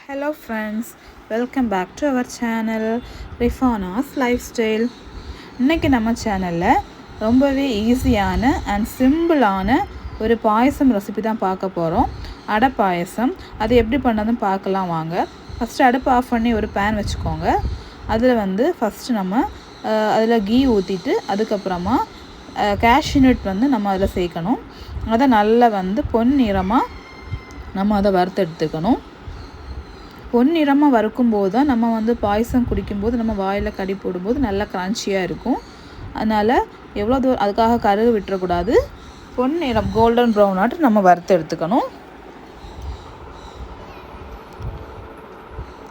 Hello friends, welcome back to our channel Rifana's Lifestyle. இன்றைக்கி நம்ம சேனலில் ரொம்பவே ஈஸியான அண்ட் சிம்பிளான ஒரு பாயசம் ரெசிபி தான் பார்க்க போகிறோம். அடை பாயசம். அது எப்படி பண்ணதுன்னு பார்க்கலாம் வாங்க. ஃபஸ்ட்டு அடுப்பு ஆஃப் பண்ணி ஒரு பேன் வச்சுக்கோங்க. அதில் ஃபஸ்ட்டு நம்ம அதில் கீ ஊற்றிட்டு அதுக்கப்புறமா கேஷ்யூநட் நம்ம அதில் சேர்க்கணும். அதை நல்லா பொன்னிறமாக நம்ம அதை வறுத்தெடுத்துக்கணும். பொன்னிறமாக வறுக்கும்போது தான் நம்ம பாயசம் குடிக்கும்போது நம்ம வாயில் கடி போடும்போது நல்லா க்ரன்ச்சியாக இருக்கும். அதனால் எவ்வளோ தூரம் அதுக்காக கருகு விட்டுறக்கூடாது. பொன்னிறம் கோல்டன் ப்ரௌன் ஆட்டு நம்ம வறுத்து எடுத்துக்கணும்.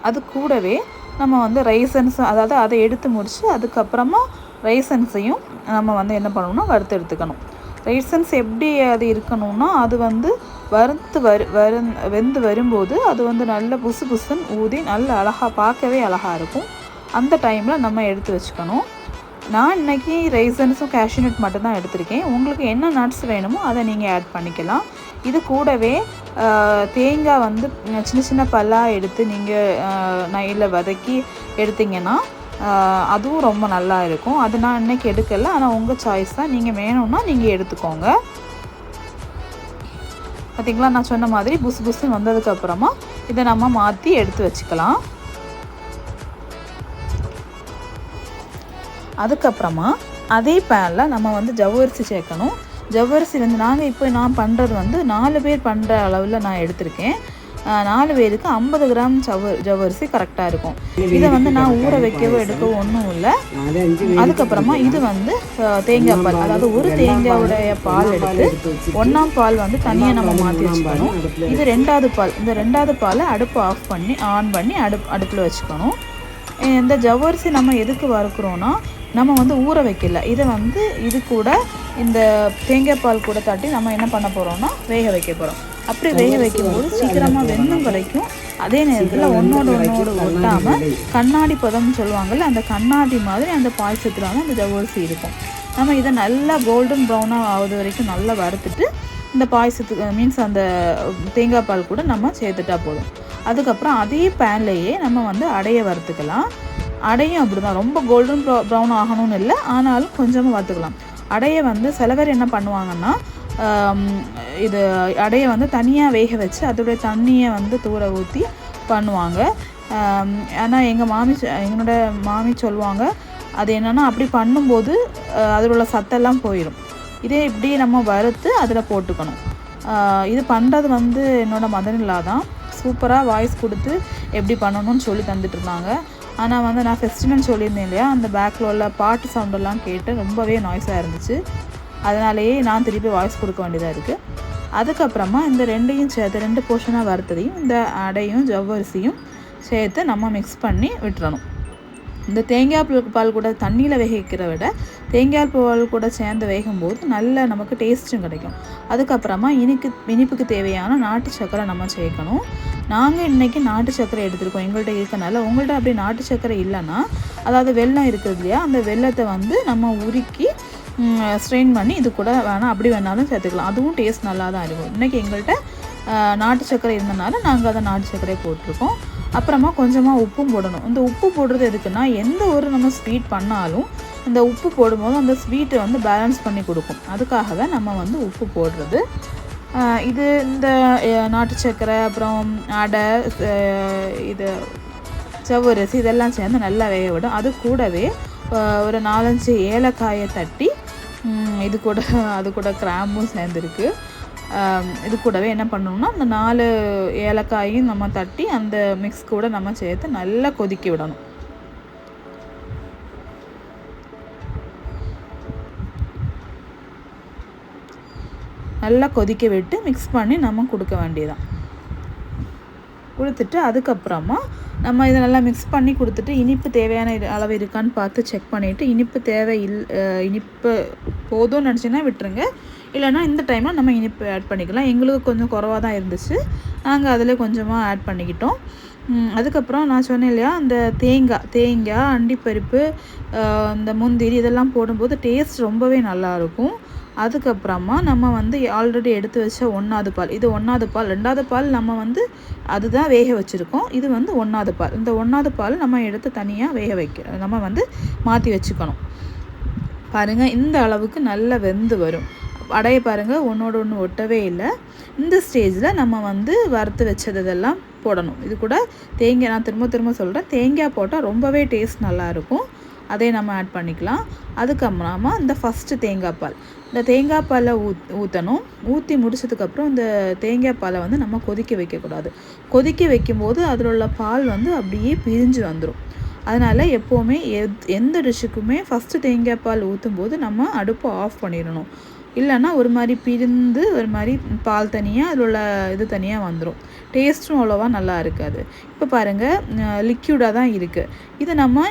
அது கூடவே நம்ம ரைசன்ஸ், அதாவது அதை எடுத்து முடித்து அதுக்கப்புறமா ரைசன்ஸையும் நம்ம என்ன பண்ணணும்னா வறுத்து எடுத்துக்கணும். ரைசன்ஸ் எப்படி அது இருக்கணும்னா அது வறுத்து வெந்து வரும்போது அது நல்ல புசு புசுன்னு ஊதி நல்ல அழகாக பார்க்கவே அழகாக இருக்கும். அந்த டைமில் நம்ம எடுத்து வச்சுக்கணும். நான் இன்றைக்கி ரைசன்ஸும் கேஷ்யூநட் மட்டும்தான் எடுத்திருக்கேன். உங்களுக்கு என்ன நட்ஸ் வேணுமோ அதை நீங்கள் ஆட் பண்ணிக்கலாம். இது கூடவே தேங்காய் சின்ன சின்ன பல்லாக எடுத்து நீங்கள் நெய்யில் வதக்கி எடுத்திங்கன்னா அதுவும் ரொம்ப நல்லா இருக்கும். அது நான் இன்றைக்கி எடுக்கலை, ஆனால் உங்கள் சாய்ஸ் தான். நீங்கள் வேணும்னா நீங்கள் எடுத்துக்கோங்க. பார்த்திங்களா, நான் சொன்ன மாதிரி புசு புசுன்னு வந்ததுக்கப்புறமா இதை நம்ம மாற்றி எடுத்து வச்சுக்கலாம். அதுக்கப்புறமா அதே பேனில் நம்ம ஜவ்வரிசி சேர்க்கணும். ஜவ்வரிசி நான் பண்ணுறது 4 பேர் பண்ணுற அளவில் நான் எடுத்திருக்கேன். 4 பேருக்கு 50 கிராம் ஜவ்வரிசி கரெக்டாக இருக்கும். இதை நான் ஊற வைக்கவோ எடுக்கவோ ஒன்றும் இல்லை. அதுக்கப்புறமா இது தேங்காய் பால், அதாவது ஒரு தேங்காயோடைய பால் எடுத்து 1ஆம் பால் தனியாக நம்ம மாற்றி வச்சுக்கணும். இது 2வது பால். இந்த 2வது பாலை அடுப்பு ஆன் பண்ணி அடுப்பில் வச்சுக்கணும். இந்த ஜவ்வரிசி நம்ம எதுக்கு வறுக்கிறோன்னா நம்ம ஊற வைக்கல. இதை இது கூட இந்த தேங்காய் பால் கூட தட்டி நம்ம என்ன பண்ண போகிறோம்னா வேக வைக்க போகிறோம். அப்படி வேக வைக்கும்போது சீக்கிரமாக வெந்தும் கிடைக்கும். அதே நேரத்தில் ஒன்றோடு ஒட்டாமல் கண்ணாடி பதம்னு சொல்லுவாங்கள்ல, அந்த கண்ணாடி மாதிரி அந்த பாயசத்தில் அந்த ஜவ்வரிசி இருக்கும். நம்ம இதை நல்லா கோல்டன் ப்ரௌனாக ஆகுது வரைக்கும் நல்லா வறுத்துட்டு இந்த பாயசத்துக்கு மீன்ஸ் அந்த தேங்காய் பால் கூட நம்ம சேர்த்துட்டா போதும். அதுக்கப்புறம் அதே பேன்லேயே நம்ம அடையை வறுத்துக்கலாம். அடையும் அப்படி தான், ரொம்ப கோல்டன் ப்ரௌன் ஆகணும்னு இல்லை, ஆனாலும் கொஞ்சமாக வறுத்துக்கலாம். அடையை சில பேர் என்ன பண்ணுவாங்கன்னா இது அடையை தனியாக வேக வச்சு அதோடைய தண்ணியை தூர ஊற்றி பண்ணுவாங்க. ஆனால் என்னோட மாமி சொல்லுவாங்க, அது என்னென்னா அப்படி பண்ணும்போது அதில் உள்ள சத்தெல்லாம் போயிடும். இதே இப்படி நம்ம வறுத்து அதில் போட்டுக்கணும். இது பண்ணுறது என்னோட மதனில்லா தான் சூப்பராக வாய்ஸ் கொடுத்து எப்படி பண்ணணும்னு சொல்லி தந்துட்டுருந்தாங்க. ஆனால் நான் ஃபெஸ்டிவல்னு சொல்லியிருந்தேன் இல்லையா, அந்த பேக்கில் உள்ள பாட்டு சவுண்டெல்லாம் கேட்டு ரொம்பவே நாய்ஸாக இருந்துச்சு. அதனாலேயே நான் திருப்பி வாய்ஸ் கொடுக்க வேண்டியதாக இருக்குது. அதுக்கப்புறமா இந்த ரெண்டையும் சேர்த்து 2 போர்ஷனாக வறுத்ததையும் இந்த அடையும் ஜவ்வரிசியும் சேர்த்து நம்ம மிக்ஸ் பண்ணி விட்டுறணும். இந்த தேங்காய் பால் கூட தண்ணியில் வேக வைக்கிற விட தேங்காய் பால் கூட சேர்ந்து வேகும்போது நல்ல நமக்கு டேஸ்ட்டும் கிடைக்கும். அதுக்கப்புறமா இனிப்புக்கு தேவையான நாட்டு சர்க்கரை நம்ம சேர்க்கணும். நாங்கள் இன்றைக்கி நாட்டு சர்க்கரை எடுத்துருக்கோம் எங்கள்கிட்ட இருக்கனால. உங்கள்கிட்ட அப்படி நாட்டு சர்க்கரை இல்லைன்னா, அதாவது வெல்லம் இருக்குது இல்லையா, அந்த வெல்லத்தை நம்ம உருக்கி ஸ்ட்ரெயின் பண்ணி இது கூட அப்படி வேணாலும் சேர்த்துக்கலாம். அதுவும் டேஸ்ட் நல்லா தான் இருக்கும். இன்றைக்கி எங்கள்கிட்ட நாட்டு சர்க்கரை இருந்தனால நாங்கள் அதை நாட்டு சர்க்கரை போட்டிருக்கோம். அப்புறமா கொஞ்சமாக உப்பும் போடணும். இந்த உப்பு போடுறது எதுக்குன்னா, எந்த ஒரு நம்ம ஸ்வீட் பண்ணாலும் இந்த உப்பு போடும்போது அந்த ஸ்வீட்டை பேலன்ஸ் பண்ணி கொடுக்கும். அதுக்காக தான் நம்ம உப்பு போடுறது. இது இந்த நாட்டு சர்க்கரை, அப்புறம் அடை, இது ஜவ்வரிசி இதெல்லாம் சேர்ந்து நல்லா வேக விடும். அது கூடவே ஒரு 4-5 ஏலக்காயை தட்டி அது கூட கிராம்பும் சேர்ந்துருக்கு. இது கூடவே என்ன பண்ணணும்னா அந்த 4 ஏலக்காயும் நம்ம தட்டி அந்த மிக்ஸ் கூட நம்ம சேர்த்து நல்லா கொதிக்க விடணும். நல்லா கொதிக்க விட்டு மிக்ஸ் பண்ணி நம்ம கொடுக்க வேண்டியதான். கொடுத்துட்டு அதுக்கப்புறமா நம்ம இதை நல்லா மிக்ஸ் பண்ணி கொடுத்துட்டு இனிப்பு தேவையான அளவு இருக்கான்னு பார்த்து செக் பண்ணிவிட்டு இனிப்பு போதும்னு நினச்சிங்கன்னா விட்டுருங்க. இல்லைனா இந்த டைமில் நம்ம இனிப்பு ஆட் பண்ணிக்கலாம். எங்களுக்கு கொஞ்சம் குறவாக தான் இருந்துச்சு, நாங்கள் அதில் கொஞ்சமாக ஆட் பண்ணிக்கிட்டோம். அதுக்கப்புறம் நான் சொன்னேன் இல்லையா, அந்த தேங்காய் அண்டிப்பருப்பு, இந்த முந்திரி இதெல்லாம் போடும்போது டேஸ்ட் ரொம்பவே நல்லாயிருக்கும். அதுக்கப்புறமா நம்ம வந்து ஆல்ரெடி எடுத்து வச்ச 1வது பால், இது 1வது பால். 2வது பால் நம்ம வந்து அதுதான் வேக வச்சுருக்கோம். இது வந்து 1வது பால். இந்த 1வது பால் நம்ம எடுத்து தனியாக நம்ம வந்து மாற்றி வச்சுக்கணும். பாருங்கள், இந்த அளவுக்கு நல்லா வெந்து வரும். அடைய பாருங்கள், ஒன்றோட ஒன்று ஒட்டவே இல்லை. இந்த ஸ்டேஜில் நம்ம வந்து வறுத்து வச்சதெல்லாம் போடணும். இது கூட தேங்காய், நான் திரும்ப சொல்கிறேன், தேங்காய் போட்டால் ரொம்பவே டேஸ்ட் நல்லாயிருக்கும். அதே நம்ம ஆட் பண்ணிக்கலாம். அதுக்கப்புறமா இந்த ஃபஸ்ட்டு தேங்காய் பால், இந்த தேங்காய் பாலை ஊற்றணும். ஊற்றி முடிச்சதுக்கப்புறம் இந்த தேங்காய் பாலை வந்து நம்ம கொதிக்க வைக்கக்கூடாது. கொதிக்க வைக்கும்போது அதில் உள்ள பால் வந்து அப்படியே பிரிஞ்சு வந்துடும். அதனால் எப்போவுமே எந்த டிஷ்ஷுக்குமே ஃபஸ்ட்டு தேங்காய் பால் ஊற்றும்போது நம்ம அடுப்பை ஆஃப் பண்ணிடணும். இல்லைன்னா ஒரு மாதிரி பிரிந்து ஒரு மாதிரி பால் தனியாக அதில் உள்ள இது தனியாக வந்துடும். டேஸ்ட்டும் அவ்வளோவா நல்லா இருக்காது. இப்போ பாருங்கள், லிக்யூடாக தான் இருக்குது. இதை நம்ம